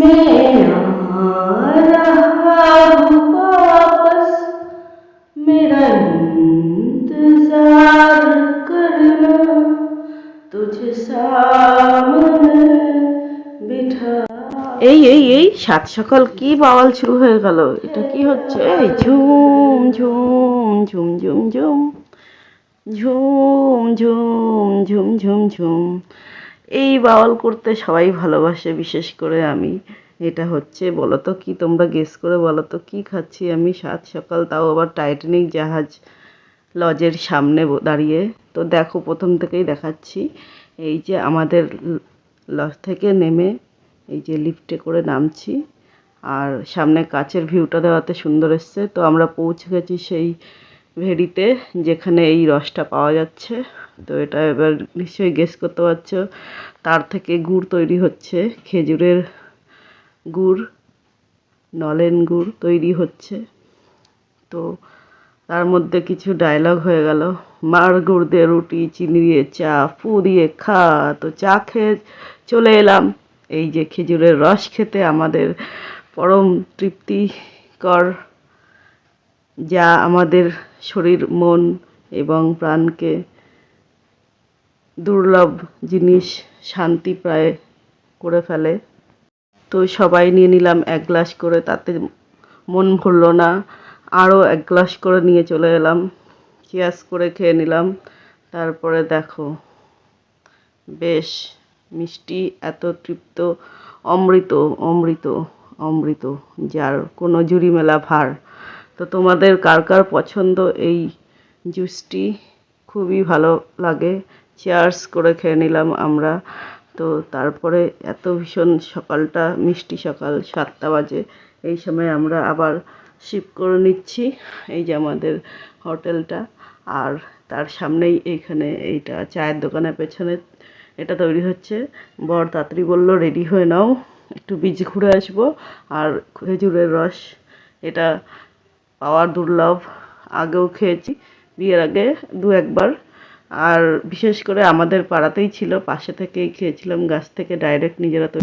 मैं आ रहा हूँ वापस, मेरा इंतजार करना, तुझे सामने बिठा। এই সাত সকাল কি বাওয়াল শুরু হয়ে গেল, এটা কি হচ্ছে? এই ঝুম ঝুম ঝুম ঝুম ঝুম ঝুম ঝুম ঝুম ঝুম ঝুম। এই বাওয়াল করতে সবাই ভালোবাসে, বিশেষ করে আমি। এটা হচ্ছে, বলো তো কি, তোমরা গেস করে বলো তো কি খাচ্ছি আমি সাত সকাল, তাও আবার টাইটানিক জাহাজ লজের সামনে দাঁড়িয়ে। তো দেখো, প্রথম থেকেই দেখাচ্ছি। এই যে আমাদের লজ থেকে নেমে এই যে লিফটে করে নামছি, আর সামনে কাচের ভিউটা দেওয়াতে সুন্দর এসছে। তো আমরা পৌঁছে গেছি সেই ভেড়িতে যেখানে এই রসটা পাওয়া যাচ্ছে। তো এটা এবার নিশ্চয়ই গেস করতে পারছো, তার থেকে গুড় তৈরি হচ্ছে, খেজুরের গুড়, নলেন গুড় তৈরি হচ্ছে। তো তার মধ্যে কিছু ডায়লগ হয়ে গেল, মার গুড় দিয়ে রুটি, চিনি দিয়ে চা, ফু দিয়ে খা। তো চা খেয়ে চলে এলাম এই যে খেজুরের রস খেতে, আমাদের পরম তৃপ্তিকর, যা আমাদের শরীর, মন এবং প্রাণকে দুর্লভ জিনিস শান্তি প্রায় করে ফেলে। তো সবাই নিয়ে নিলাম এক গ্লাস করে, তাতে মন ভরল না, আরও এক গ্লাস করে নিয়ে চলে এলাম, চিয়ার্স করে খেয়ে নিলাম। তারপরে দেখো, বেশ মিষ্টি, এত তৃপ্ত, অমৃত অমৃত অমৃত, যার কোনো জুড়ি মেলা ভার। তো তোমাদের কার কার পছন্দ এই জুসটি? খুবই ভালো লাগে। চিয়ার্স করে খেয়ে নিলাম আমরা। তো তারপরে এত ভীষণ সকালটা, মিষ্টি সকাল, 7টা বাজে। এই সময় আমরা আবার শিফট করে নিচ্ছি এই যে আমাদের হোটেলটা, আর তার সামনেই এইখানে এইটা চায়ের দোকানের পেছনে এটা তৈরি হচ্ছে। বর তাড়াতাড়ি বললো, রেডি হয়ে নাও, একটু বিচ ঘুরে আসবো। আর খেজুরের রস, এটা পাওয়ার দুর্লভ, আগেও খেয়েছি বিয়ের আগে দু একবার, আর বিশেষ করে আমাদের পাড়াতেই ছিল, পাশে থেকেই খেয়েছিলাম, গাছ থেকে ডাইরেক্ট নিজেরা তো।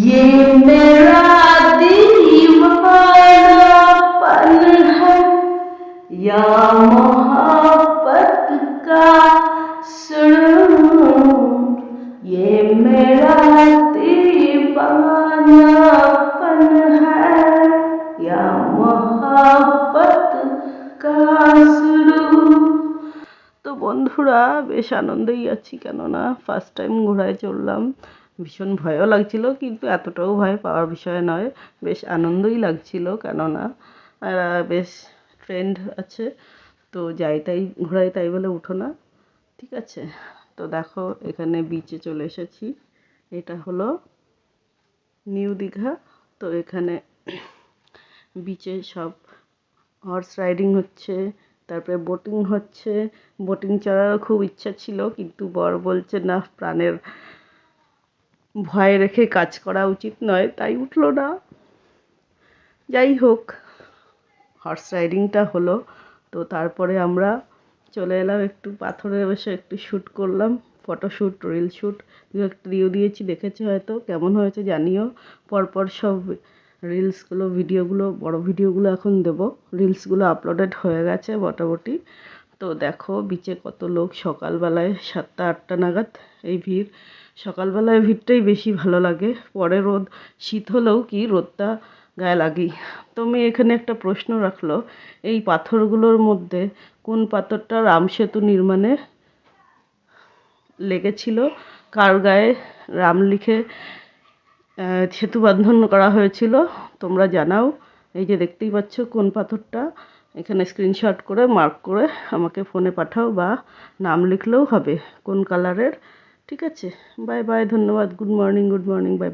তো বন্ধুরা, বেশ আনন্দেই আছি, কেননা ফার্স্ট টাইম ঘোড়ায় চড়লাম। ভীষণ ভয়ও লাগছিল, কিন্তু এতটাও ভয় পাওয়ার বিষয় নয়, বেশ আনন্দই লাগছিল, কেননা বেশ ট্রেন্ড আছে। তো যাই তাই ঘোড়ায় তাই বলে উঠো না, ঠিক আছে? তো দেখো, এখানে বিচে চলে এসেছি। এটা হলো নিউ দীঘা। তো এখানে বিচে সব হর্স রাইডিং হচ্ছে, তারপরে বোটিং হচ্ছে। বোটিং চড়ারও খুব ইচ্ছা ছিল, কিন্তু বর বলছে না, প্রাণের ভয় রেখে কাজ করা উচিত নয়, তাই উঠলো না। যাই হোক, হর্স রাইডিংটা হলো। তো তারপরে আমরা চলে এলাম, একটু পাথরে বসে একটু শ্যুট করলাম, ফটোশ্যুট, রিল শ্যুট। একটা রিও দিয়েছি, দেখেছো হয়তো, কেমন হয়েছে জানিও। পরপর সব রিলসগুলো, ভিডিওগুলো, বড় ভিডিওগুলো এখন দেবো। রিলসগুলো আপলোডেড হয়ে গেছে মোটামুটি। তো দেখো বিচে কত লোক, সকালবেলায় 7টা 8টা নাগাদ এই ভিড়। সকালবেলায় ভিড়টাই বেশি ভালো লাগে, পরে রোদ, শীত হলেও কি রোদটা গায়ে লাগেই। তুমি এখানে একটা প্রশ্ন রাখলো, এই পাথরগুলোর মধ্যে কোন পাথরটা রাম সেতু নির্মাণে লেগেছিল, কার গায়ে রাম লিখে সেতু বন্ধন করা হয়েছিল, তোমরা জানাও। এই যে দেখতেই পাচ্ছ কোন পাথরটা, এখানে স্ক্রিনশট করে মার্ক করে আমাকে ফোনে পাঠাও, বা নাম লিখলেও হবে কোন কালারের, ঠিক আছে? বাই বাই, ধন্যবাদ, গুড মর্নিং, বাই বাই।